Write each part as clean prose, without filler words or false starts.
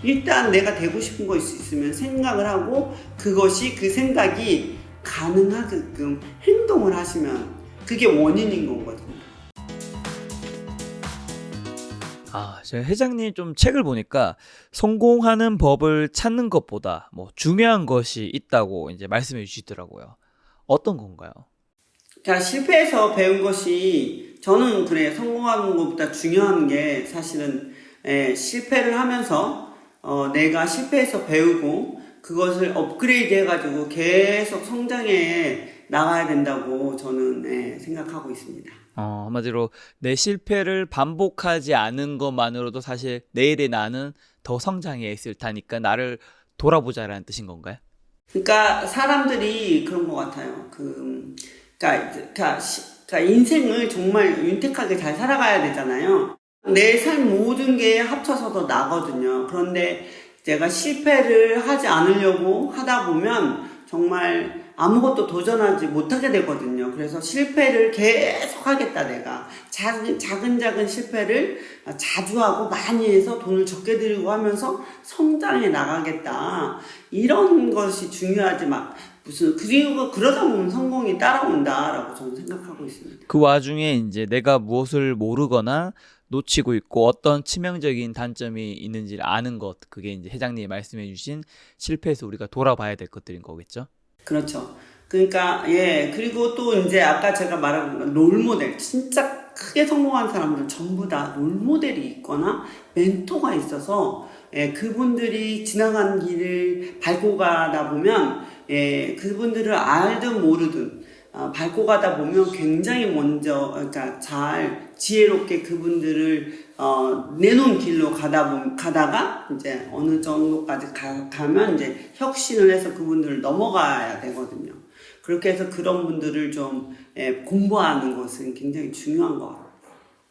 일단 내가 되고 싶은 것이 있으면 생각을 하고 그것이 그 생각이 가능하게끔 행동을 하시면 그게 원인인 거거든요. 제가 회장님 좀 책을 보니까 성공하는 법을 찾는 것보다 뭐 중요한 것이 있다고 이제 말씀해 주시더라고요. 어떤 건가요? 그러니까 실패해서 배운 것이 저는 그래 성공하는 것보다 중요한 게 사실은 실패를 하면서 내가 실패해서 배우고 그것을 업그레이드 해가지고 계속 성장해 나가야 된다고 저는 생각하고 있습니다. 한마디로 내 실패를 반복하지 않은 것만으로도 사실 내일의 나는 더 성장해 있을 테니까 나를 돌아보자라는 뜻인 건가요? 그러니까 사람들이 그런 것 같아요. 그러니까 인생을 정말 윤택하게 잘 살아가야 되잖아요. 내 삶 모든 게 합쳐서 나거든요. 그런데 제가 실패를 하지 않으려고 하다 보면 정말 아무것도 도전하지 못하게 되거든요. 그래서 실패를 계속 하겠다, 내가. 작은 실패를 자주 하고 많이 해서 돈을 적게 들이고 하면서 성장해 나가겠다. 이런 것이 중요하지, 그리고 그러다 보면 성공이 따라온다라고 저는 생각하고 있습니다. 그 와중에 이제 내가 무엇을 모르거나 놓치고 있고 어떤 치명적인 단점이 있는지를 아는 것, 그게 이제 회장님이 말씀해 주신 실패에서 우리가 돌아봐야 될 것들인 거겠죠? 그렇죠. 그러니까 그리고 또 이제 아까 제가 말한 롤모델, 진짜 크게 성공한 사람들 전부 다 롤모델이 있거나 멘토가 있어서 그분들이 지나간 길을 밟고 가다 보면 그분들을 알든 모르든 밟고 가다 보면 굉장히 먼저 그러니까 잘 지혜롭게 그분들을 내놓은 길로 가다가 이제 어느 정도까지 가면 이제 혁신을 해서 그분들을 넘어가야 되거든요. 그렇게 해서 그런 분들을 좀 공부하는 것은 굉장히 중요한 것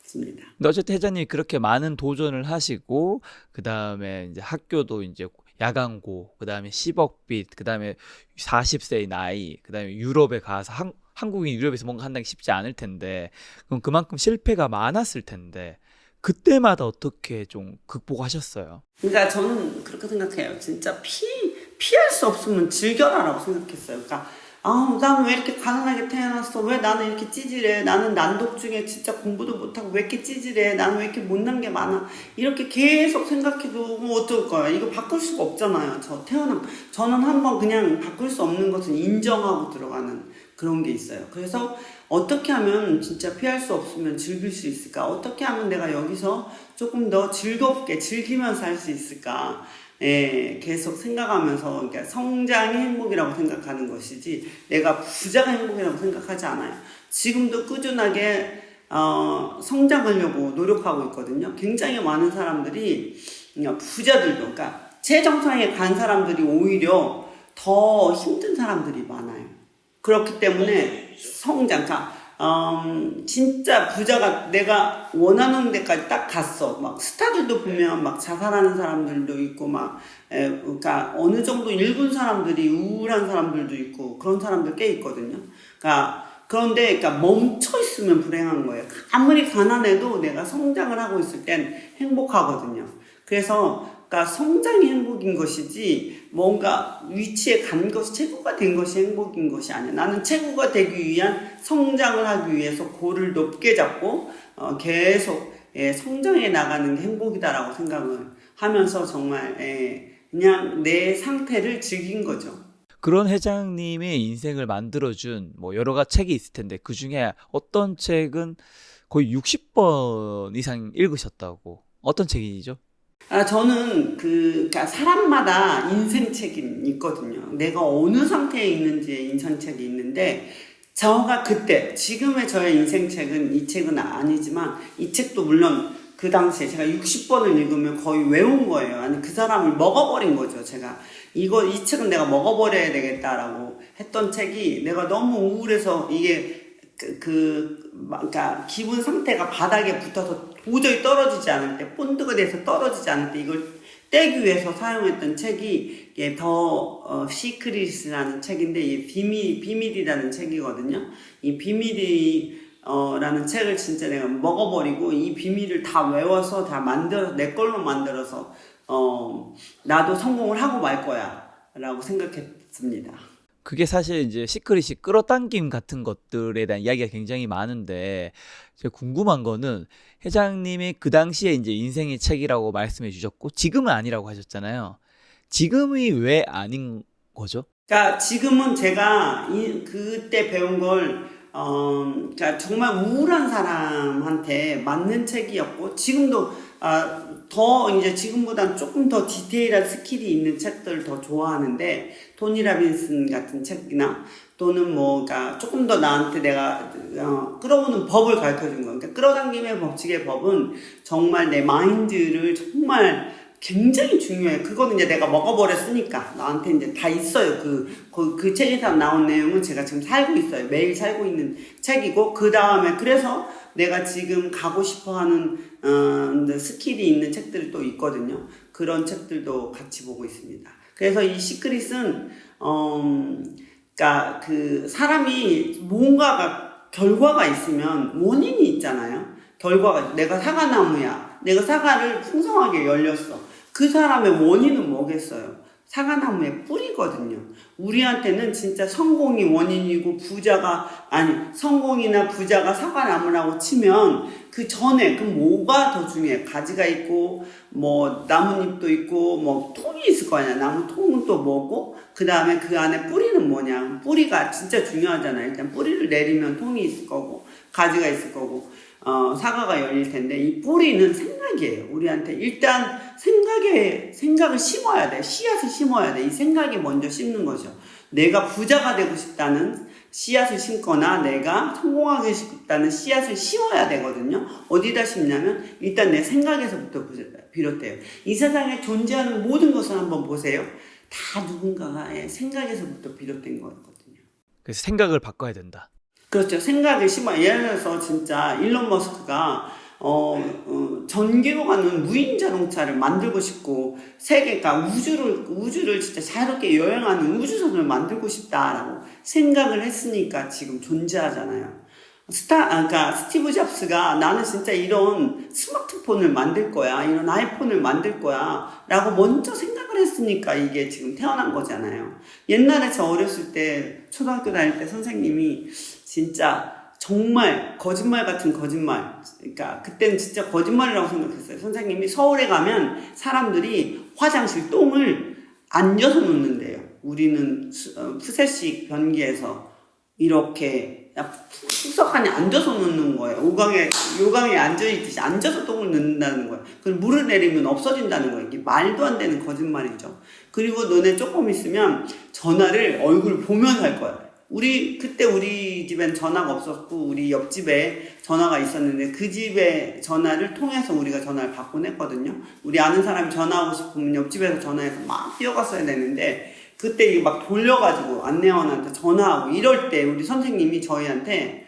같습니다. 근데 어쨌든 회장님이 그렇게 많은 도전을 하시고 그 다음에 이제 학교도 이제 야간고, 그 다음에 10억 빛, 그 다음에 40세의 나이, 그 다음에 유럽에 가서 한국인 유럽에서 뭔가 한다는 게 쉽지 않을 텐데 그럼 그만큼 실패가 많았을 텐데 그때마다 어떻게 좀 극복하셨어요? 그러니까 저는 그렇게 생각해요. 진짜 피할 수 없으면 즐겨라라고 생각했어요. 그러니까 나는 왜 이렇게 가난하게 태어났어? 왜 나는 이렇게 찌질해? 나는 난독 중에 진짜 공부도 못하고 왜 이렇게 찌질해? 나는 왜 이렇게 못난 게 많아? 이렇게 계속 생각해도 뭐 어떨 거야? 이거 바꿀 수가 없잖아요. 저는 한번 그냥 바꿀 수 없는 것은 인정하고 들어가는 그런 게 있어요. 그래서 어떻게 하면 진짜 피할 수 없으면 즐길 수 있을까? 어떻게 하면 내가 여기서 조금 더 즐겁게 즐기면서 할 수 있을까? 계속 생각하면서 그러니까 성장이 행복이라고 생각하는 것이지 내가 부자가 행복이라고 생각하지 않아요. 지금도 꾸준하게 성장하려고 노력하고 있거든요. 굉장히 많은 사람들이 부자들도 그러니까 최정상에 간 사람들이 오히려 더 힘든 사람들이 많아요. 그렇기 때문에 진짜 부자가 내가 원하는 데까지 딱 갔어. 막 스타들도 보면 막 자살하는 사람들도 있고 그러니까 어느 정도 일군 사람들이 우울한 사람들도 있고 그런 사람들 꽤 있거든요. 그런데 멈춰 있으면 불행한 거예요. 아무리 가난해도 내가 성장을 하고 있을 땐 행복하거든요. 그래서 성장이 행복인 것이지 뭔가 위치에 간 것이 최고가 된 것이 행복인 것이 아니야. 나는 최고가 되기 위한 성장을 하기 위해서 고를 높게 잡고 계속 성장해 나가는 게 행복이다라고 생각을 하면서 정말 그냥 내 상태를 즐긴 거죠. 그런 회장님의 인생을 만들어준 뭐 여러 가지 책이 있을 텐데 그 중에 어떤 책은 거의 60번 이상 읽으셨다고. 어떤 책이죠? 저는 그러니까 사람마다 인생책이 있거든요. 내가 어느 상태에 있는지의 인생책이 있는데 저가 그때 지금의 저의 인생책은 이 책은 아니지만 이 책도 물론 그 당시에 제가 60번을 읽으면 거의 외운 거예요. 아니 그 사람을 먹어버린 거죠. 제가 이 책은 내가 먹어버려야 되겠다라고 했던 책이 내가 너무 우울해서 이게 그러니까 기분 상태가 바닥에 붙어서 도저히 떨어지지 않을 때, 본드가 돼서 떨어지지 않을 때 이걸 떼기 위해서 사용했던 책이 이게 더 시크릿이라는 책인데 이 비밀이라는 책이거든요. 이 비밀이라는 책을 진짜 내가 먹어버리고 이 비밀을 다 외워서 다 내 걸로 만들어서 나도 성공을 하고 말 거야 라고 생각했습니다. 그게 사실 이제 시크릿이 끌어당김 같은 것들에 대한 이야기가 굉장히 많은데, 제가 궁금한 거는 회장님이 그 당시에 이제 인생의 책이라고 말씀해 주셨고 지금은 아니라고 하셨잖아요. 지금이 왜 아닌 거죠? 그러니까 지금은 제가 그때 배운 걸 그러니까 정말 우울한 사람한테 맞는 책이었고, 지금도 더 이제 지금보다는 조금 더 디테일한 스킬이 있는 책들을 더 좋아하는데, 토니 라빈슨 같은 책이나 또는 뭐 그러니까 조금 더 나한테 내가 끌어오는 법을 가르쳐 준 거. 그러니까 끌어당김의 법칙의 법은 정말 내 마인드를 정말 굉장히 중요해. 그거는 이제 내가 먹어버렸으니까 나한테 이제 다 있어요. 그 책에서 나온 내용은 제가 지금 살고 있어요. 매일 살고 있는 책이고, 그 다음에 그래서 내가 지금 가고 싶어하는 스킬이 있는 책들이 또 있거든요. 그런 책들도 같이 보고 있습니다. 그래서 이 시크릿은 그러니까 그 사람이 뭔가가 결과가 있으면 원인이 있잖아요. 결과가, 내가 사과나무야. 내가 사과를 풍성하게 열렸어. 그 사람의 원인은 뭐겠어요? 사과나무의 뿌리거든요. 우리한테는 진짜 성공이 원인이고 성공이나 부자가 사과나무라고 치면 그 전에 그 뭐가 더 중요해? 가지가 있고 뭐 나뭇잎도 있고 뭐 통이 있을 거 아니야. 나무 통은 또 뭐고, 그 다음에 그 안에 뿌리는 뭐냐? 뿌리가 진짜 중요하잖아요. 일단 뿌리를 내리면 통이 있을 거고 가지가 있을 거고 사과가 열릴 텐데, 이 뿌리는 생각이에요. 우리한테 일단 생각을 심어야 돼. 씨앗을 심어야 돼. 이 생각이 먼저 심는 거죠. 내가 부자가 되고 싶다는 씨앗을 심거나 내가 성공하고 싶다는 씨앗을 심어야 되거든요. 어디다 심냐면 일단 내 생각에서부터 비롯돼요. 이 세상에 존재하는 모든 것을 한번 보세요. 다 누군가의 생각에서부터 비롯된 거거든요. 그래서 생각을 바꿔야 된다. 그렇죠. 생각을 심어요. 예를 들어서 진짜 일론 머스크가 전기로 가는 무인 자동차를 만들고 싶고, 세계가 우주를 진짜 자유롭게 여행하는 우주선을 만들고 싶다라고 생각을 했으니까 지금 존재하잖아요. 그러니까 스티브 잡스가 나는 진짜 이런 스마트폰을 만들 거야, 이런 아이폰을 만들 거야 라고 먼저 생각을 했으니까 이게 지금 태어난 거잖아요. 옛날에 저 어렸을 때 초등학교 다닐 때 선생님이 진짜 정말 거짓말 같은 거짓말, 그러니까 그때는 진짜 거짓말이라고 생각했어요. 선생님이 서울에 가면 사람들이 화장실 똥을 앉아서 놓는데요. 우리는 푸세식 변기에서 이렇게 푹석하니 앉아서 놓는 거예요. 요강에 앉아있듯이 앉아서 똥을 넣는다는 거예요. 그럼 물을 내리면 없어진다는 거예요. 이게 말도 안 되는 거짓말이죠. 그리고 너네 조금 있으면 전화를 얼굴 보면서 할 거야. 그때 우리 집엔 전화가 없었고 우리 옆집에 전화가 있었는데 그 집에 전화를 통해서 우리가 전화를 받곤 했거든요. 우리 아는 사람이 전화하고 싶으면 옆집에서 전화해서 막 뛰어갔어야 되는데, 그때 이거 막 돌려가지고 안내원한테 전화하고 이럴 때 우리 선생님이 저희한테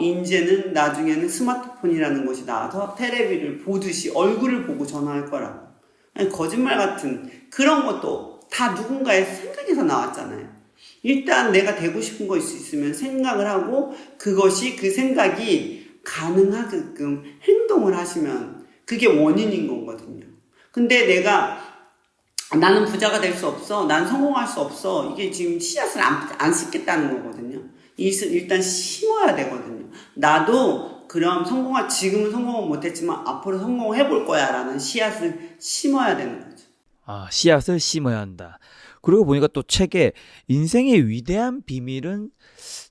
이제는 나중에는 스마트폰이라는 것이 나와서 테레비를 보듯이 얼굴을 보고 전화할 거라고. 아니, 거짓말 같은 그런 것도 다 누군가의 생각에서 나왔잖아요. 일단 내가 되고 싶은 것이 있으면 생각을 하고 그 생각이 가능하게끔 행동을 하시면 그게 원인인 거거든요. 근데 나는 부자가 될 수 없어, 난 성공할 수 없어, 이게 지금 씨앗을 안 심겠다는 거거든요. 일단 심어야 되거든요. 나도 그럼 지금은 성공은 못했지만 앞으로 성공을 해볼 거야 라는 씨앗을 심어야 되는 거죠. 씨앗을 심어야 한다. 그리고 보니까 또 책에 인생의 위대한 비밀은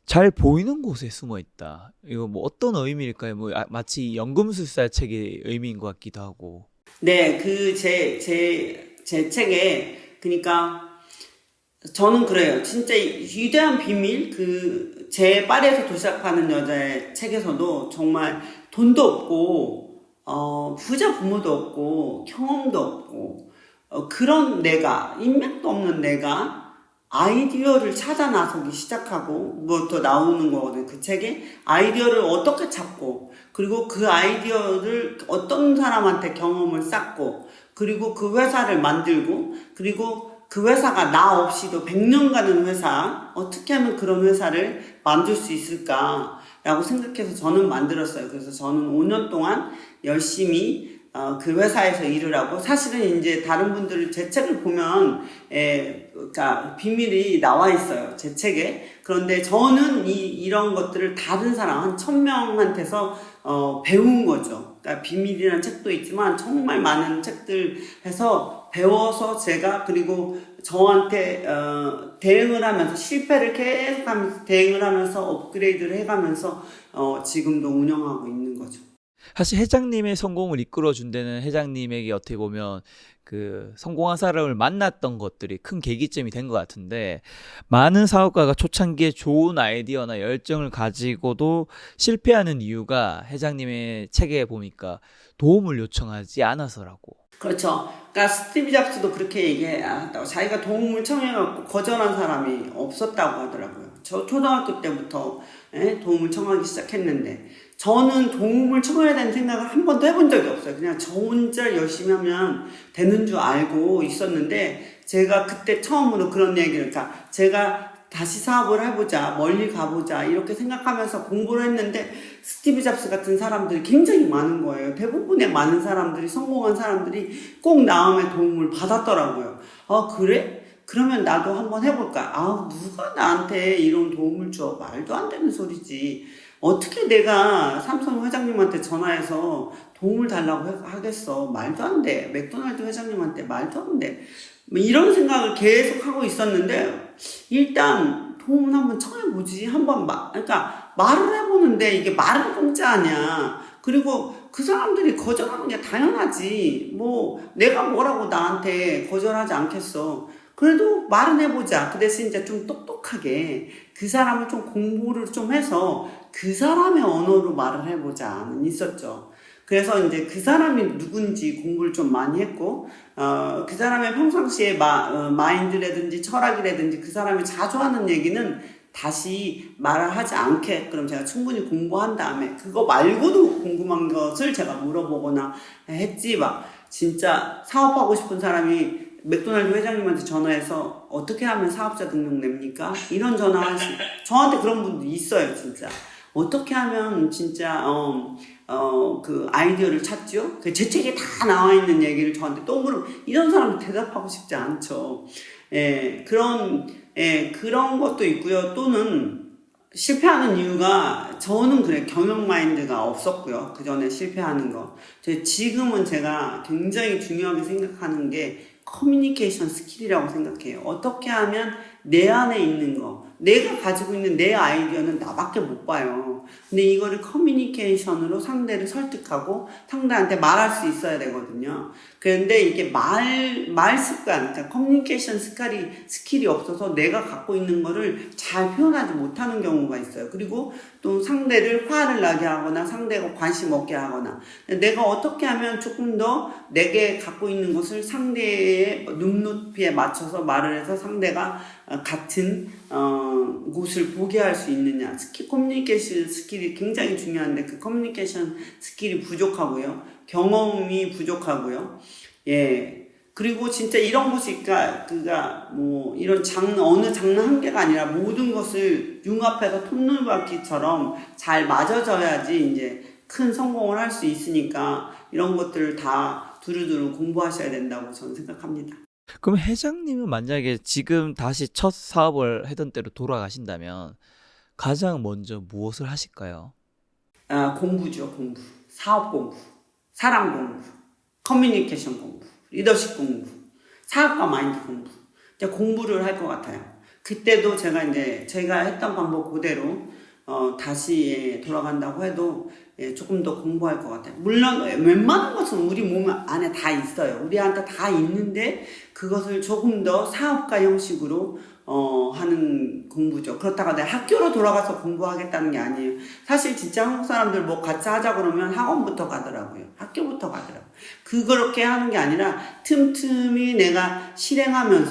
잘 보이는 곳에 숨어 있다. 이거 뭐 어떤 의미일까요? 마치 연금술사 책의 의미인 것 같기도 하고. 네, 제 책에, 그러니까 저는 그래요. 진짜 위대한 비밀, 제 파리에서 도시락하는 여자의 책에서도 정말 돈도 없고 부자 부모도 없고 경험도 없고 그런 인맥도 없는 내가 아이디어를 찾아 나서기 시작하고 더 나오는 거거든요. 그 책에 아이디어를 어떻게 찾고, 그리고 그 아이디어를 어떤 사람한테 경험을 쌓고, 그리고 그 회사를 만들고, 그리고 그 회사가 나 없이도 100년 가는 회사, 어떻게 하면 그런 회사를 만들 수 있을까라고 생각해서 저는 만들었어요. 그래서 저는 5년 동안 열심히 그 회사에서 일을 하고 사실은 이제 다른 분들 제 책을 보면 그러니까 비밀이 나와 있어요. 제 책에. 그런데 저는 이런 것들을 다른 사람 한 1000명한테서 배운 거죠. 그러니까 비밀이라는 책도 있지만 정말 많은 책들 해서 배워서 제가 그리고 저한테 대응을 하면서 실패를 계속하면서 대응을 하면서 업그레이드를 해가면서 지금도 운영하고 있는 거죠. 사실 회장님의 성공을 이끌어준 데는 회장님에게 어떻게 보면 그 성공한 사람을 만났던 것들이 큰 계기점이 된 것 같은데, 많은 사업가가 초창기에 좋은 아이디어나 열정을 가지고도 실패하는 이유가 회장님의 책에 보니까 도움을 요청하지 않아서라고. 그렇죠. 그러니까 스티브 잡스도 그렇게 얘기했다고. 자기가 도움을 청해갖고 거절한 사람이 없었다고 하더라고요. 저 초등학교 때부터 도움을 청하기 시작했는데 저는 도움을 청해야 되는 생각을 한 번도 해본 적이 없어요. 그냥 저 혼자 열심히 하면 되는 줄 알고 있었는데 제가 그때 처음으로 그런 얘기를, 그러니까 제가 다시 사업을 해보자, 멀리 가보자 이렇게 생각하면서 공부를 했는데 스티브 잡스 같은 사람들이 굉장히 많은 거예요. 대부분의 많은 사람들이, 성공한 사람들이 꼭 나음의 도움을 받았더라고요. 그래? 그러면 나도 한번 해볼까? 누가 나한테 이런 도움을 줘? 말도 안 되는 소리지. 어떻게 내가 삼성 회장님한테 전화해서 도움을 달라고 하겠어? 말도 안 돼. 맥도날드 회장님한테 말도 안 돼. 뭐 이런 생각을 계속 하고 있었는데 일단 도움은 한번 청해보지. 그러니까 말을 해보는데 이게 말은 공짜 아니야. 그리고 그 사람들이 거절하는 게 당연하지. 뭐 내가 뭐라고 나한테 거절하지 않겠어. 그래도 말은 해보자. 그 대신 이제 좀 똑똑하게 그 사람을 좀 공부를 좀 해서 그 사람의 언어로 말을 해보자는 있었죠. 그래서 이제 그 사람이 누군지 공부를 좀 많이 했고, 그 사람의 평상시에 마인드라든지 철학이라든지 그 사람이 자주 하는 얘기는 다시 말을 하지 않게, 그럼 제가 충분히 공부한 다음에 그거 말고도 궁금한 것을 제가 물어보거나 했지. 막 진짜 사업하고 싶은 사람이 맥도날드 회장님한테 전화해서 어떻게 하면 사업자 등록 냅니까? 이런 전화 저한테 그런 분도 있어요, 진짜. 어떻게 하면 진짜 그 아이디어를 찾죠? 제 책에 다 나와 있는 얘기를 저한테 또 이런 사람 대답하고 싶지 않죠. 그런 것도 있고요. 또는 실패하는 이유가 저는 그래 경영 마인드가 없었고요. 그 전에 실패하는 거. 지금은 제가 굉장히 중요하게 생각하는 게 커뮤니케이션 스킬이라고 생각해요. 어떻게 하면 내 안에 있는 거, 내가 가지고 있는 내 아이디어는 나밖에 못 봐요. 근데 이거를 커뮤니케이션으로 상대를 설득하고 상대한테 말할 수 있어야 되거든요. 그런데 이게 말 습관, 그러니까 커뮤니케이션 스킬이 없어서 내가 갖고 있는 거를 잘 표현하지 못하는 경우가 있어요. 그리고 또 상대를 화를 나게 하거나 상대가 관심 없게 하거나, 내가 어떻게 하면 조금 더 내게 갖고 있는 것을 상대의 눈높이에 맞춰서 말을 해서 상대가 같은 곳을 보게 할 수 있느냐. 커뮤니케이션 스킬이 굉장히 중요한데 그 커뮤니케이션 스킬이 부족하고요. 경험이 부족하고요. 그리고 진짜 이런 것이, 그가 뭐 이런 어느 장르 한 개가 아니라 모든 것을 융합해서 톱니바퀴처럼 잘 맞아져야지 이제 큰 성공을 할 수 있으니까 이런 것들을 다 두루두루 공부하셔야 된다고 저는 생각합니다. 그럼 회장님은 만약에 지금 다시 첫 사업을 하던 때로 돌아가신다면 가장 먼저 무엇을 하실까요? 공부죠, 공부. 사업 공부, 사람 공부, 커뮤니케이션 공부, 리더십 공부, 사업가 마인드 공부. 이제 공부를 할 것 같아요. 그때도 제가 했던 방법 그대로 다시 돌아간다고 해도 조금 더 공부할 것 같아요. 물론 웬만한 것은 우리 몸 안에 다 있어요. 우리한테 다 있는데 그것을 조금 더 사업가 형식으로 하는 공부죠. 그렇다고 내가 학교로 돌아가서 공부하겠다는 게 아니에요. 사실 진짜 한국 사람들 뭐 같이 하자 그러면 학원부터 가더라고요. 학교부터 가더라고요. 그렇게 하는 게 아니라 틈틈이 내가 실행하고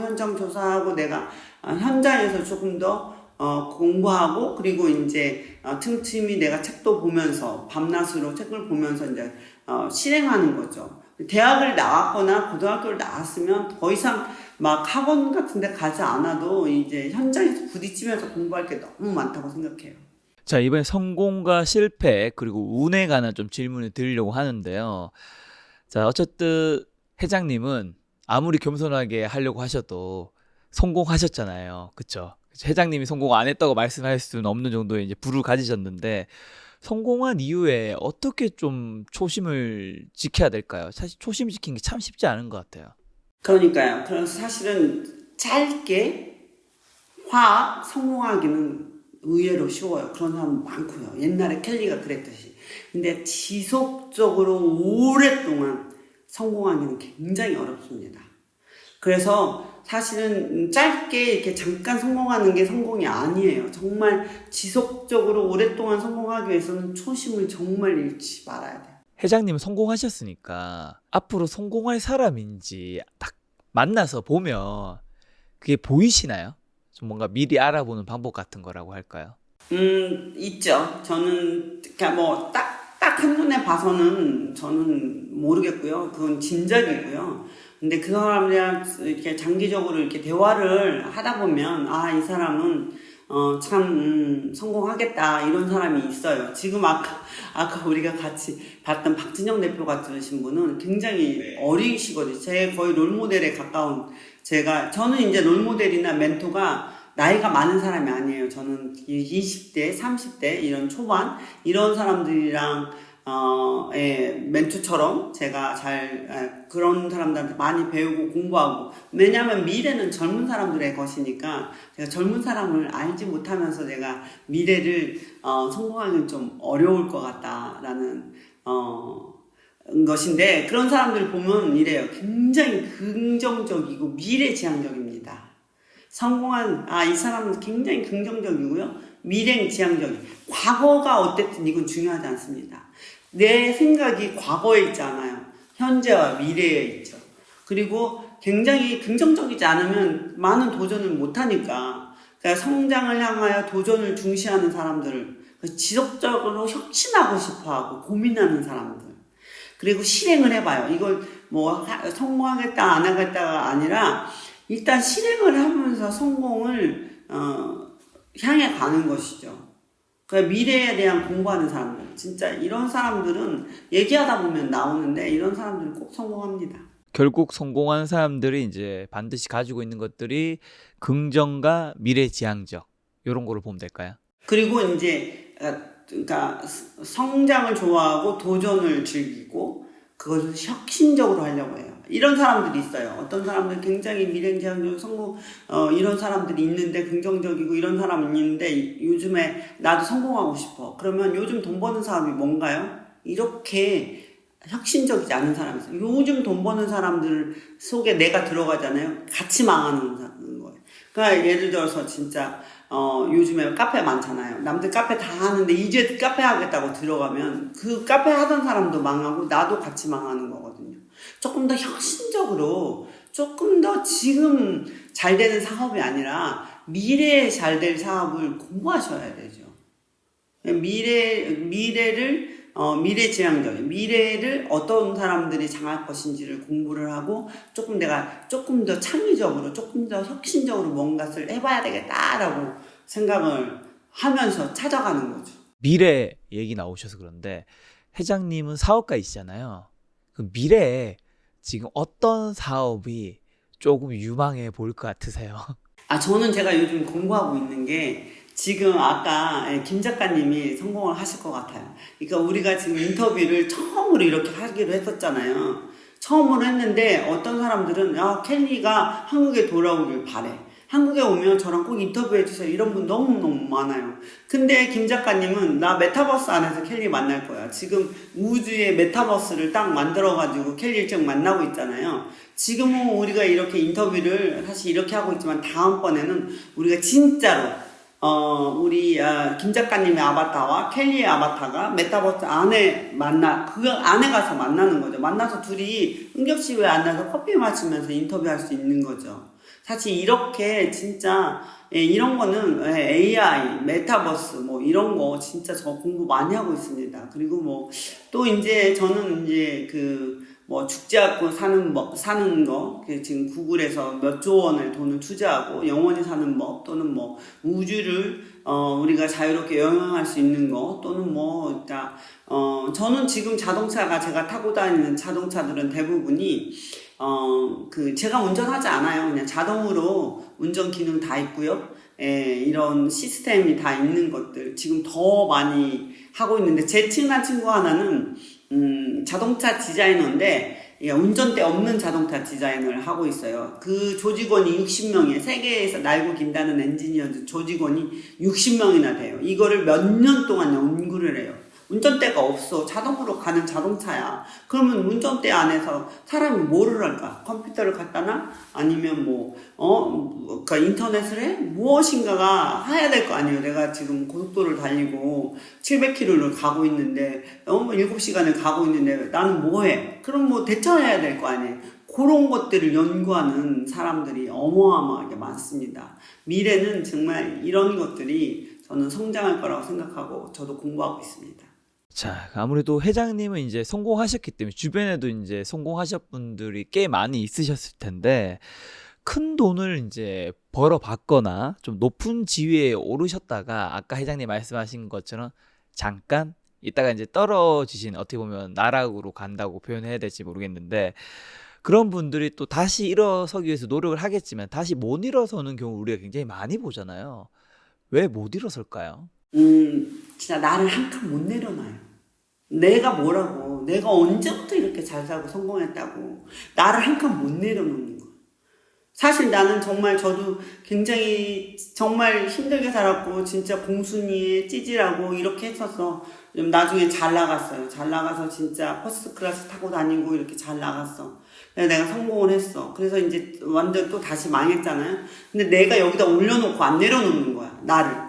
현장 조사하고 내가 현장에서 조금 더 공부하고, 그리고 이제 틈틈이 내가 책도 보면서 밤낮으로 책을 보면서 이제 실행하는 거죠. 대학을 나왔거나 고등학교를 나왔으면 더 이상 막 학원 같은 데 가지 않아도 이제 현장에서 부딪히면서 공부할 게 너무 많다고 생각해요. 자, 이번에 성공과 실패 그리고 운에 관한 좀 질문을 드리려고 하는데요. 자, 어쨌든 회장님은 아무리 겸손하게 하려고 하셔도 성공하셨잖아요. 그쵸? 회장님이 성공 안 했다고 말씀할 수는 없는 정도의 이제 부를 가지셨는데 성공한 이후에 어떻게 좀 초심을 지켜야 될까요? 사실 초심 지키는 게 참 쉽지 않은 것 같아요. 그러니까요. 그래서 사실은 짧게 성공하기는 의외로 쉬워요. 그런 사람 많고요. 옛날에 켈리가 그랬듯이. 근데 지속적으로 오랫동안 성공하기는 굉장히 어렵습니다. 그래서 사실은 짧게 이렇게 잠깐 성공하는 게 성공이 아니에요. 정말 지속적으로 오랫동안 성공하기 위해서는 초심을 정말 잃지 말아야 돼요. 회장님 성공하셨으니까 앞으로 성공할 사람인지 딱 만나서 보면 그게 보이시나요? 좀 뭔가 미리 알아보는 방법 같은 거라고 할까요? 있죠. 저는, 그러니까 뭐, 딱 한눈에 봐서는 저는 모르겠고요. 그건 짐작이고요. 근데 그 사람이랑 이렇게 장기적으로 이렇게 대화를 하다 보면, 아, 이 사람은, 참, 성공하겠다. 이런 사람이 있어요. 지금 아까 우리가 같이 봤던 박진영 대표 같으신 분은 굉장히 어리시거든요. 제 거의 롤모델에 가까운, 저는 이제 롤모델이나 멘토가 나이가 많은 사람이 아니에요. 저는 20대, 30대, 이런 초반, 이런 사람들이랑, 멘토처럼 제가 그런 사람들한테 많이 배우고 공부하고, 왜냐하면 미래는 젊은 사람들의 것이니까, 제가 젊은 사람을 알지 못하면서 제가 미래를, 성공하기는 좀 어려울 것 같다라는, 것인데, 그런 사람들 보면 이래요. 굉장히 긍정적이고 미래지향적입니다. 이 사람은 굉장히 긍정적이고요. 미래지향적인. 과거가 어땠든 이건 중요하지 않습니다. 내 생각이 과거에 있지 않아요. 현재와 미래에 있죠. 그리고 굉장히 긍정적이지 않으면 많은 도전을 못하니까. 그러니까 성장을 향하여 도전을 중시하는 사람들을 지속적으로 혁신하고 싶어하고 고민하는 사람들. 그리고 실행을 해봐요. 이걸 뭐 성공하겠다 안 하겠다가 아니라 일단 실행을 하면서 성공을 향해 가는 것이죠. 그러니까 미래에 대한 공부하는 사람들, 진짜 이런 사람들은 얘기하다 보면 나오는데 이런 사람들은 꼭 성공합니다. 결국 성공한 사람들이 이제 반드시 가지고 있는 것들이 긍정과 미래지향적 이런 거를 보면 될까요? 그리고 이제 그러니까 성장을 좋아하고 도전을 즐기고 그것을 혁신적으로 하려고 해요. 이런 사람들이 있어요. 어떤 사람들 굉장히 미래지향적 성공 이런 사람들이 있는데 긍정적이고 이런 사람이 있는데 요즘에 나도 성공하고 싶어. 그러면 요즘 돈 버는 사람이 뭔가요? 이렇게 혁신적이지 않은 사람이 있어요. 요즘 돈 버는 사람들 속에 내가 들어가잖아요. 같이 망하는 거예요. 그러니까 예를 들어서 진짜 요즘에 카페 많잖아요. 남들 카페 다 하는데 이제 카페 하겠다고 들어가면 그 카페 하던 사람도 망하고 나도 같이 망하는 거거든요. 조금 더 혁신적으로 조금 더 지금 잘 되는 사업이 아니라 미래에 잘 될 사업을 공부하셔야 되죠. 미래지향적인 미래를 어떤 사람들이 장할 것인지를 공부를 하고 조금 더 창의적으로 조금 더 혁신적으로 뭔가를 해봐야 되겠다라고 생각을 하면서 찾아가는 거죠. 미래 얘기 나오셔서 그런데 회장님은 사업가이시잖아요. 그 미래에 지금 어떤 사업이 조금 유망해 보일 것 같으세요? 저는 제가 요즘 공부하고 있는 게 지금 아까 김 작가님이 성공을 하실 것 같아요. 그러니까 우리가 지금 인터뷰를 처음으로 이렇게 하기로 했었잖아요. 처음으로 했는데 어떤 사람들은 켈리가 한국에 돌아오길 바래. 한국에 오면 저랑 꼭 인터뷰해주세요. 이런 분 너무너무 많아요. 근데 김 작가님은 나 메타버스 안에서 켈리 만날 거야. 지금 우주의 메타버스를 딱 만들어가지고 켈리를 지금 만나고 있잖아요. 지금은 우리가 이렇게 인터뷰를 사실 이렇게 하고 있지만 다음번에는 우리가 진짜로 우리 김 작가님의 아바타와 켈리의 아바타가 메타버스 안에 그 안에 가서 만나는 거죠. 만나서 둘이 응급실에 앉아서 커피 마시면서 인터뷰할 수 있는 거죠. 사실 이렇게 진짜 이런 거는 AI, 메타버스 뭐 이런 거 진짜 저 공부 많이 하고 있습니다. 그리고 뭐 또 이제 저는 이제 뭐 죽지 않고 사는 거, 지금 구글에서 몇 조 원의 돈을 투자하고 영원히 사는 법, 또는 뭐 우주를 우리가 자유롭게 여행할 수 있는 거, 또는 뭐 그러니까 저는 지금 자동차가 제가 타고 다니는 자동차들은 대부분이 제가 운전하지 않아요. 그냥 자동으로 운전 기능 다 있고요. 이런 시스템이 다 있는 것들 지금 더 많이 하고 있는데, 제 친한 친구 하나는 자동차 디자이너인데 운전대 없는 자동차 디자인을 하고 있어요. 그 조직원이 60명이에요. 세계에서 날고 긴다는 엔지니어 조직원이 60명이나 돼요. 이거를 몇 년 동안 연구를 해요. 운전대가 없어. 자동으로 가는 자동차야. 그러면 운전대 안에서 사람이 뭐를 할까? 컴퓨터를 갖다 놔? 아니면 그러니까 인터넷을 해? 무엇인가가 해야 될 거 아니에요. 내가 지금 고속도로를 달리고 700km를 가고 있는데, 7시간을 가고 있는데 나는 뭐 해? 그럼 뭐 대처해야 될 거 아니에요. 그런 것들을 연구하는 사람들이 어마어마하게 많습니다. 미래는 정말 이런 것들이 저는 성장할 거라고 생각하고 저도 공부하고 있습니다. 자, 아무래도 회장님은 이제 성공하셨기 때문에 주변에도 이제 성공하셨 분들이 꽤 많이 있으셨을 텐데, 큰 돈을 이제 벌어봤거나 좀 높은 지위에 오르셨다가 아까 회장님 말씀하신 것처럼 잠깐 있다가 이제 떨어지신, 어떻게 보면 나락으로 간다고 표현해야 될지 모르겠는데, 그런 분들이 또 다시 일어서기 위해서 노력을 하겠지만 다시 못 일어서는 경우 우리가 굉장히 많이 보잖아요. 왜 못 일어설까요? 진짜 나를 한 칸 못 내려놔요. 내가 뭐라고, 내가 언제부터 이렇게 잘 살고 성공했다고 나를 한 칸 못 내려놓는 거야. 사실 나는 정말 저도 굉장히 정말 힘들게 살았고 진짜 공순이에 찌질하고 이렇게 했었어. 나중에 잘 나갔어요. 잘 나가서 진짜 퍼스트 클래스 타고 다니고 이렇게 잘 나갔어. 그래서 내가 성공을 했어. 그래서 이제 완전 또 다시 망했잖아요. 근데 내가 여기다 올려놓고 안 내려놓는 거야, 나를.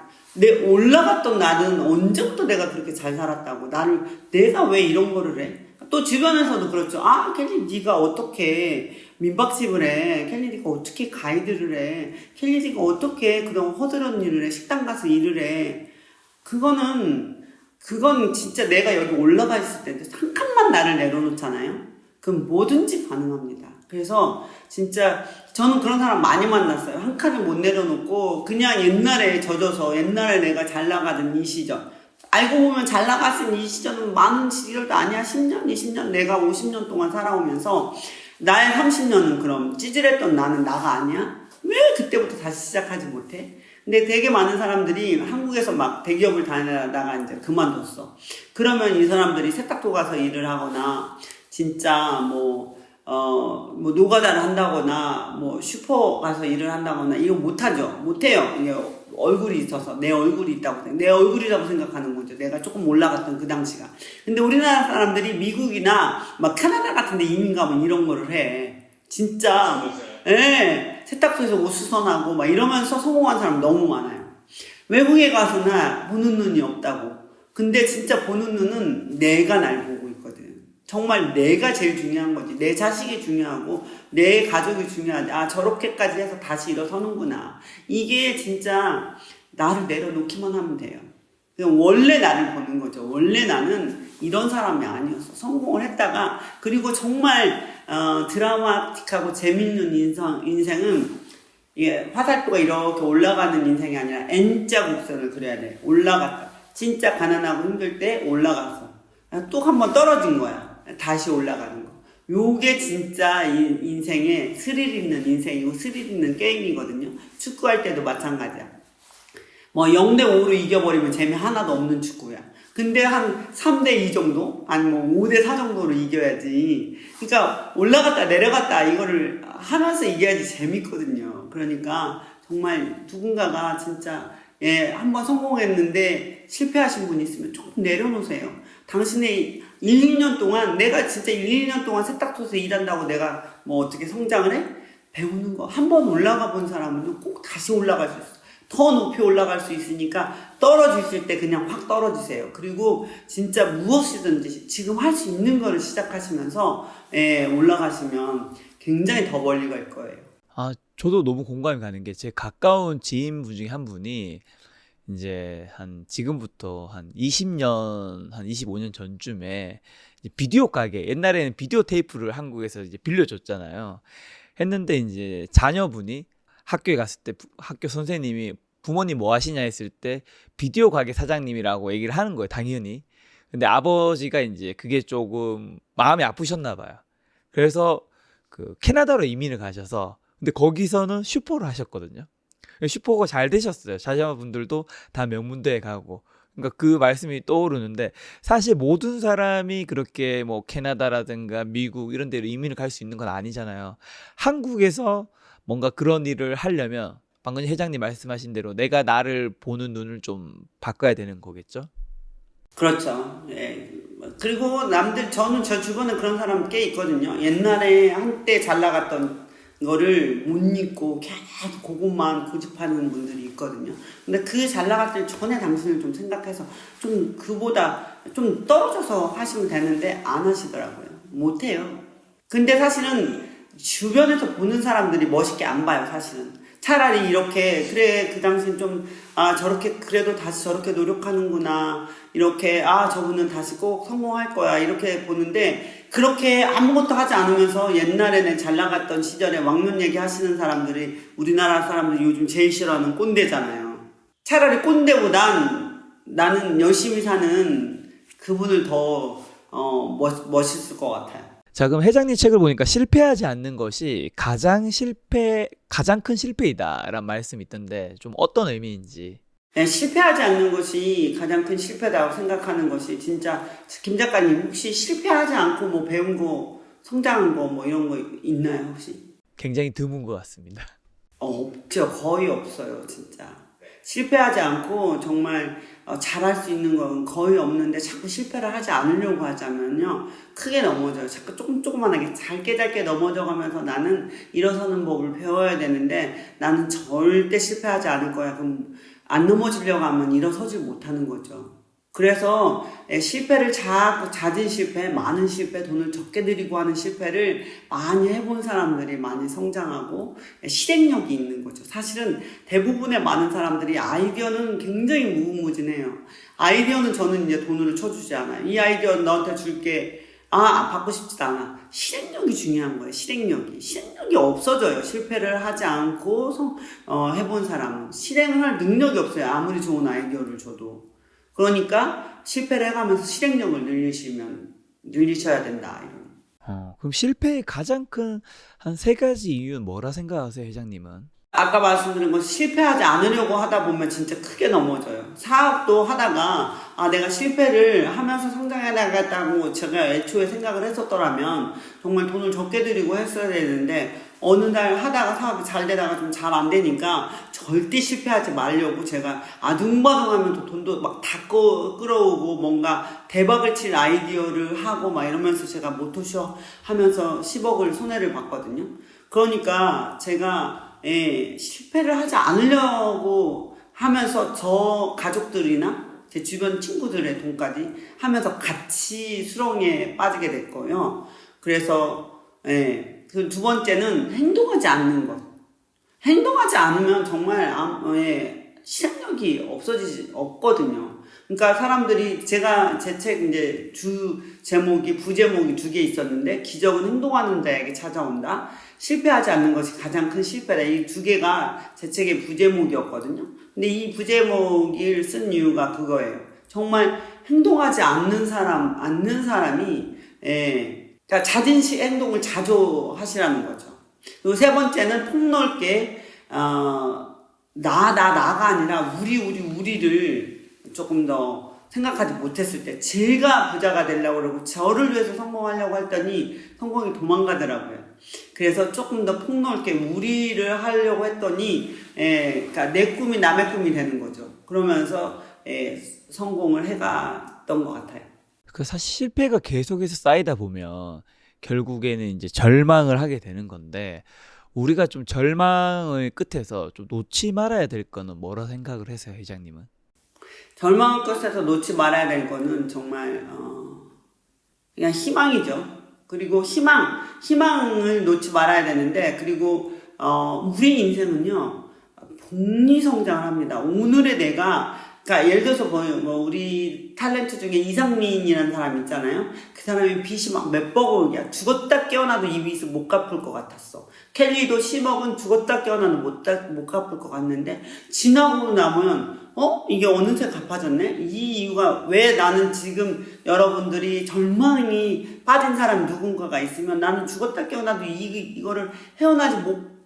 올라갔던 나는 언제부터 내가 그렇게 잘 살았다고, 내가 왜 이런 거를 해? 또 주변에서도 그렇죠. 켈리 네가 어떻게 민박집을 해? 켈리 네가 어떻게 가이드를 해? 켈리 네가 어떻게 그런 허드렛 일을 해? 식당 가서 일을 해? 그건 진짜 내가 여기 올라가 있을 때 한 칸만 나를 내려놓잖아요. 그럼 뭐든지 가능합니다. 그래서 진짜 저는 그런 사람 많이 만났어요. 한 칸을 못 내려놓고 그냥 옛날에 젖어서, 옛날에 내가 잘 나가던 이 시절, 알고 보면 잘 나갔은 이 시절은 많은 시절도 아니야. 10년, 20년, 내가 50년 동안 살아오면서 나의 30년은 그럼 찌질했던 나는 나가 아니야? 왜 그때부터 다시 시작하지 못해? 근데 되게 많은 사람들이 한국에서 막 대기업을 다니다가 이제 그만뒀어. 그러면 이 사람들이 세탁소 가서 일을 하거나 진짜 노가다를 한다거나 슈퍼 가서 일을 한다거나 이거 못하죠. 못해요. 이게 얼굴이 있어서, 내 얼굴이 있다고, 내 얼굴이라고 생각하는 거죠. 내가 조금 올라갔던 그 당시가. 근데 우리나라 사람들이 미국이나 막 캐나다 같은 데 이민 가면 이런 거를 해. 진짜 세탁소에서 옷 수선하고 막 이러면서 성공한 사람 너무 많아요. 외국에 가서나 보는 눈이 없다고. 근데 진짜 보는 눈은 내가 날 보고 있거든. 정말 내가 제일 중요한 거지. 내 자식이 중요하고 내 가족이 중요하지. 저렇게까지 해서 다시 일어서는구나. 이게 진짜 나를 내려놓기만 하면 돼요. 그냥 원래 나를 보는 거죠. 원래 나는 이런 사람이 아니었어. 성공을 했다가, 그리고 정말 드라마틱하고 재밌는 인생은 이게 화살표가 이렇게 올라가는 인생이 아니라 N자 곡선을 그려야 돼. 올라갔다. 진짜 가난하고 힘들 때 올라갔어. 또 한 번 떨어진 거야. 다시 올라가는 거. 요게 진짜 인생의 스릴 있는 인생이고 스릴 있는 게임이거든요. 축구할 때도 마찬가지야. 0대5로 이겨버리면 재미 하나도 없는 축구야. 근데 한 3대2 정도? 아니면 5대4 정도로 이겨야지. 그러니까 올라갔다 내려갔다 이거를 하면서 이겨야지 재밌거든요. 그러니까 정말 누군가가 진짜 한번 성공했는데 실패하신 분이 있으면 조금 내려놓으세요. 당신의 1, 2년 동안, 내가 진짜 1, 2년 동안 세탁소에서 일한다고 내가 어떻게 성장을 해? 배우는 거. 한 번 올라가 본 사람은 꼭 다시 올라갈 수 있어. 더 높이 올라갈 수 있으니까 떨어지실 때 그냥 확 떨어지세요. 그리고 진짜 무엇이든지 지금 할 수 있는 거를 시작하시면서 올라가시면 굉장히 더 멀리 갈 거예요. 저도 너무 공감이 가는 게, 제 가까운 지인분 중에 한 분이 이제 한 지금부터 한 20년, 한 25년 전쯤에 이제 비디오 가게, 옛날에는 비디오 테이프를 한국에서 이제 빌려줬잖아요. 했는데 이제 자녀분이 학교에 갔을 때 학교 선생님이 부모님 뭐 하시냐 했을 때 비디오 가게 사장님이라고 얘기를 하는 거예요, 당연히. 근데 아버지가 이제 그게 조금 마음이 아프셨나 봐요. 그래서 그 캐나다로 이민을 가셔서 근데 거기서는 슈퍼를 하셨거든요. 슈퍼가 잘 되셨어요. 자녀분들도 다 명문대에 가고. 그러니까 그 말씀이 떠오르는데 사실 모든 사람이 그렇게 뭐 캐나다라든가 미국 이런 데로 이민을 갈 수 있는 건 아니잖아요. 한국에서 뭔가 그런 일을 하려면 방금 회장님 말씀하신 대로 내가 나를 보는 눈을 좀 바꿔야 되는 거겠죠? 그렇죠. 예. 그리고 저는 저 주변에 그런 사람 꽤 있거든요. 옛날에 한때 잘 나갔던 거를 못 잊고 계속 그것만 고집하는 분들이 있거든요. 근데 그 잘 나갔을 전에 당신을 좀 생각해서 좀 그보다 좀 떨어져서 하시면 되는데 안 하시더라고요. 못 해요. 근데 사실은 주변에서 보는 사람들이 멋있게 안 봐요, 사실은. 차라리 이렇게, 그래, 그 당신 좀, 저렇게, 그래도 다시 저렇게 노력하는구나. 이렇게, 저분은 다시 꼭 성공할 거야. 이렇게 보는데, 그렇게 아무것도 하지 않으면서 옛날에는 잘 나갔던 시절에 왕년 얘기 하시는 사람들이 우리나라 사람들이 요즘 제일 싫어하는 꼰대잖아요. 차라리 꼰대보단 나는 열심히 사는 그분을 더, 멋있을 것 같아요. 자, 그럼 회장님 책을 보니까 실패하지 않는 것이 가장 큰 실패이다라는 말씀이 있던데 좀 어떤 의미인지. 네, 실패하지 않는 것이 가장 큰 실패다고 생각하는 것이 진짜 김 작가님 혹시 실패하지 않고 뭐 배운 거, 성장한 거 뭐 이런 거 있나요 혹시? 굉장히 드문 것 같습니다. 없죠. 거의 없어요 진짜. 실패하지 않고 정말 잘할 수 있는 건 거의 없는데 자꾸 실패를 하지 않으려고 하자면요 크게 넘어져요. 자꾸 조금만하게 짧게 넘어져 가면서 나는 일어서는 법을 배워야 되는데 나는 절대 실패하지 않을 거야. 그럼 안 넘어지려고 하면 일어서지 못하는 거죠. 그래서 실패를 자꾸 잦은 실패, 많은 실패, 돈을 적게 들이고 하는 실패를 많이 해본 사람들이 많이 성장하고 실행력이 있는 거죠. 사실은 대부분의 많은 사람들이 아이디어는 굉장히 무궁무진해요. 아이디어는 저는 이제 돈으로 쳐주지 않아요. 이 아이디어 너한테 줄게. 받고 싶지도 않아. 실행력이 중요한 거예요. 실행력이 없어져요. 실패를 하지 않고 해본 사람은 실행을 할 능력이 없어요. 아무리 좋은 아이디어를 줘도. 그러니까 실패를 해가면서 실행력을 늘리셔야 된다. 그럼 실패의 가장 큰 한 3가지 이유는 뭐라 생각하세요, 회장님은? 아까 말씀드린 건 실패하지 않으려고 하다 보면 진짜 크게 넘어져요. 사업도 하다가 내가 실패를 하면서 성장해 나가겠다고 제가 애초에 생각을 했었더라면 정말 돈을 적게 들이고 했어야 되는데 어느 날 하다가 사업이 잘 되다가 좀 잘 안 되니까 절대 실패하지 말려고 제가 아둥바둥하면 또 돈도 막 다 끌어오고 뭔가 대박을 칠 아이디어를 하고 막 이러면서 제가 모토쇼 하면서 10억을 손해를 봤거든요. 그러니까 제가 실패를 하지 않으려고 하면서 저 가족들이나 제 주변 친구들의 돈까지 하면서 같이 수렁에 빠지게 됐고요. 그래서 그 두 번째는 행동하지 않는 것. 행동하지 않으면 정말 실행력이 없거든요. 그러니까 사람들이 제가 제 책 이제 부제목이 2개 있었는데 기적은 행동하는 자에게 찾아온다. 실패하지 않는 것이 가장 큰 실패다. 이 2개가 제 책의 부제목이었거든요. 근데 이 부제목을 쓴 이유가 그거예요. 정말 행동하지 않는 사람이 그러니까 잦은 행동을 자주 하시라는 거죠. 그리고 3번째는 폭넓게 나가 아니라 우리를 조금 더 생각하지 못했을 때 제가 부자가 되려고 그러고 저를 위해서 성공하려고 했더니 성공이 도망가더라고요. 그래서 조금 더 폭넓게 우리를 하려고 했더니 그러니까 내 꿈이 남의 꿈이 되는 거죠. 그러면서 성공을 해갔던 것 같아요. 그 사실 실패가 계속해서 쌓이다 보면 결국에는 이제 절망을 하게 되는 건데 우리가 좀 절망의 끝에서 좀 놓지 말아야 될 거는 뭐라 생각을 하세요, 회장님은? 절망의 끝에서 놓지 말아야 될 거는 정말 그냥 희망이죠. 그리고 희망을 놓지 말아야 되는데 그리고 우리 인생은요 복리 성장을 합니다. 오늘의 내가, 그러니까 예를 들어서 뭐 우리 탤런트 중에 이상민이라는 사람 있잖아요. 그 사람이 빚이 막 몇백억이야. 죽었다 깨어나도 이 빚을 못 갚을 것 같았어. 켈리도 10억은 죽었다 깨어나도 못 갚을 것 같는데, 지나고 나면 이게 어느새 갚아졌네? 이 이유가 왜 나는 지금 여러분들이 절망이 빠진 사람 누군가가 있으면, 나는 죽었다 깨어나도 이거를 헤어나지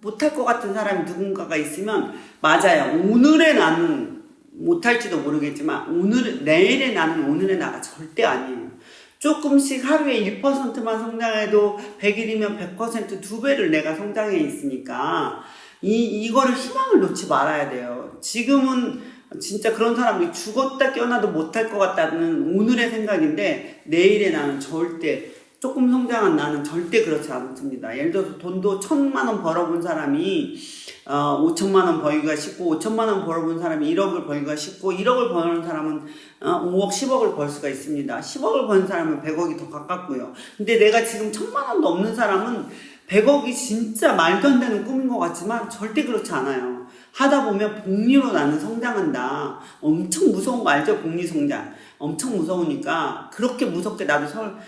못할 것 같은 사람이 누군가가 있으면, 맞아요. 오늘의 나는 못할지도 모르겠지만 내일의 나는 오늘의 나가 절대 아니에요. 조금씩 하루에 1%만 성장해도 100일이면 100% 2배를 내가 성장해 있으니까 이거를 희망을 놓지 말아야 돼요. 지금은 진짜 그런 사람이 죽었다 깨어나도 못할 것 같다는 오늘의 생각인데, 내일의 나는 절대, 조금 성장한 나는 절대 그렇지 않습니다. 예를 들어서 돈도 1,000만 원 벌어본 사람이 5천만 원 벌기가 쉽고, 5천만 원 벌어본 사람이 1억을 벌기가 쉽고, 1억을 버는 사람은 5억, 10억을 벌 수가 있습니다. 10억을 버는 사람은 100억이 더 가깝고요. 근데 내가 지금 1,000만 원도 없는 사람은 100억이 진짜 말도 안 되는 꿈인 것 같지만 절대 그렇지 않아요. 하다 보면 복리로 나는 성장한다. 엄청 무서운 거 알죠? 복리 성장. 엄청 무서우니까 그렇게 무섭게 나도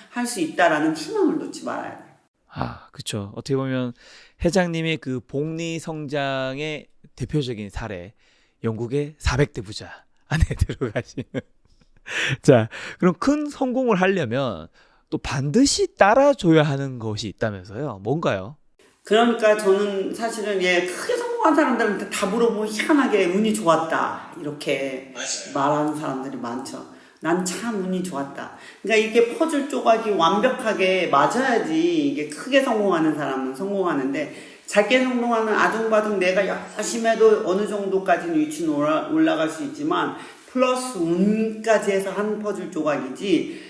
할 수 있다라는 희망을 놓지 말아야 돼. 그쵸. 어떻게 보면 회장님의 그 복리 성장의 대표적인 사례, 영국의 400대 부자 안에 들어가시는. 자, 그럼 큰 성공을 하려면 또 반드시 따라줘야 하는 것이 있다면서요? 뭔가요? 그러니까 저는 사실은 크게 성공한 사람들한테 다 물어보면 희한하게 운이 좋았다 이렇게 말하는 사람들이 많죠. 난 참 운이 좋았다. 그러니까 이게 퍼즐 조각이 완벽하게 맞아야지 이게 크게 성공하는 사람은 성공하는데, 작게 성공하는 아둥바둥 내가 열심히 해도 어느 정도까지는 위치는 올라갈 수 있지만 플러스 운까지 해서 한 퍼즐 조각이지.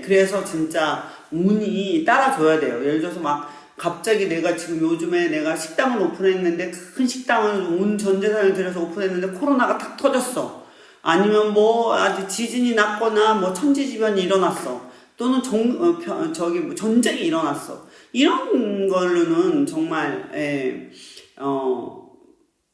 그래서 진짜 운이 따라줘야 돼요. 예를 들어서 막 갑자기 내가 지금 요즘에 내가 식당을 오픈했는데, 큰 식당을 온 전 재산을 들여서 오픈했는데 코로나가 탁 터졌어. 아니면 뭐 아주 지진이 났거나 뭐 천지지변이 일어났어. 또는 전쟁이 일어났어. 이런 걸로는 정말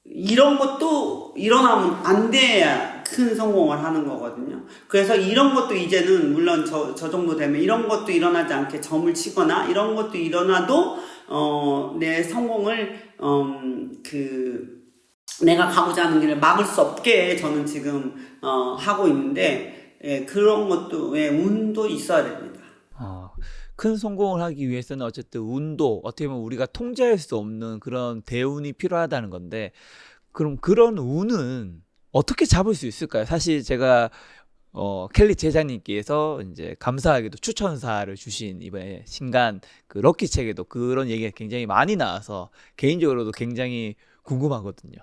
이런 것도 일어나면 안 돼야 큰 성공을 하는 거거든요. 그래서 이런 것도 이제는 물론 저 정도 되면 이런 것도 일어나지 않게 점을 치거나, 이런 것도 일어나도 내 성공을 내가 가고자 하는 길을 막을 수 없게 저는 지금 하고 있는데, 그런 것도 운도 있어야 됩니다. 큰 성공을 하기 위해서는 어쨌든 운도 어떻게 보면 우리가 통제할 수 없는 그런 대운이 필요하다는 건데, 그럼 그런 운은 어떻게 잡을 수 있을까요? 사실 제가 켈리 제자님께서 이제 감사하게도 추천사를 주신 이번에 신간 그 럭키 책에도 그런 얘기가 굉장히 많이 나와서 개인적으로도 굉장히 궁금하거든요.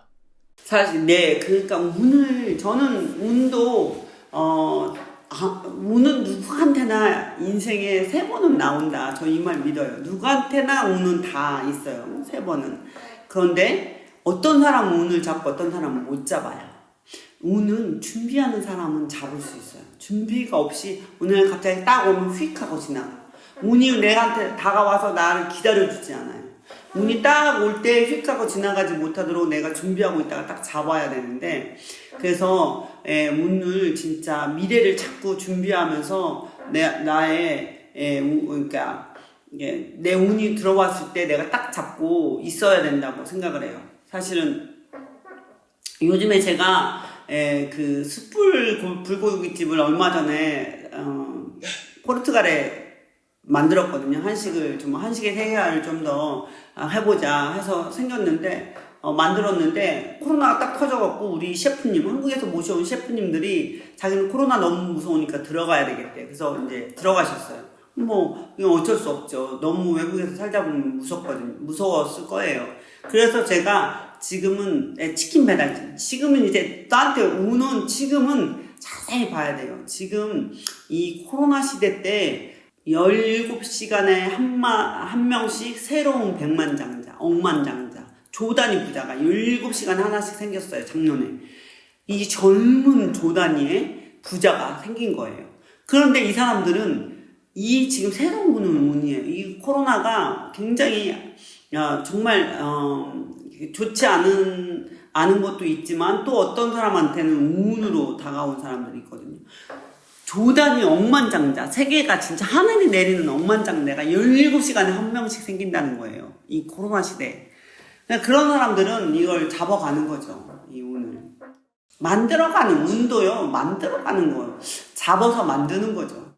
사실 그러니까 저는 운도 운은 누구한테나 인생에 3번은 나온다. 저 이 말 믿어요. 누구한테나 운은 다 있어요. 3번은. 그런데 어떤 사람은 운을 잡고 어떤 사람은 못 잡아요. 운은 준비하는 사람은 잡을 수 있어요. 준비가 없이 오늘 갑자기 딱 오면 휙 하고 지나가. 운이 내한테 다가와서 나를 기다려주지 않아요. 운이 딱 올 때 휙 하고 지나가지 못하도록 내가 준비하고 있다가 딱 잡아야 되는데, 그래서 운을 진짜 미래를 자꾸 준비하면서 그러니까 내 운이 들어왔을 때 내가 딱 잡고 있어야 된다고 생각을 해요. 사실은 요즘에 제가 그 숯불 불고기집을 얼마 전에 포르투갈에 만들었거든요. 한식의 세계화를 좀 더 해보자 해서 생겼는데, 만들었는데 코로나가 딱 터져갖고 우리 셰프님, 한국에서 모셔온 셰프님들이 자기는 코로나 너무 무서우니까 들어가야 되겠대. 그래서 이제 들어가셨어요. 뭐 이건 어쩔 수 없죠. 너무 외국에서 살다 보면 무서웠을 거예요. 그래서 제가 지금은 치킨 배달, 지금은 이제 나한테 운은 지금은 자세히 봐야 돼요. 지금 이 코로나 시대 때 17시간에 한 명씩 새로운 백만장자, 억만장자, 조단위 부자가 17시간에 하나씩 생겼어요, 작년에. 이 젊은 조단위의 부자가 생긴 거예요. 그런데 이 사람들은 지금 새로운 운이에요. 이 코로나가 굉장히 정말 좋지 않은 아는 것도 있지만 또 어떤 사람한테는 운으로 다가온 사람들이 있거든요. 조단위 억만장자, 세계가 진짜 하늘이 내리는 억만장자가 17시간에 한 명씩 생긴다는 거예요. 이 코로나 시대에. 그러니까 그런 사람들은 이걸 잡아가는 거죠. 이 운을. 만들어가는 운도요. 만들어가는 거예요. 잡아서 만드는 거죠.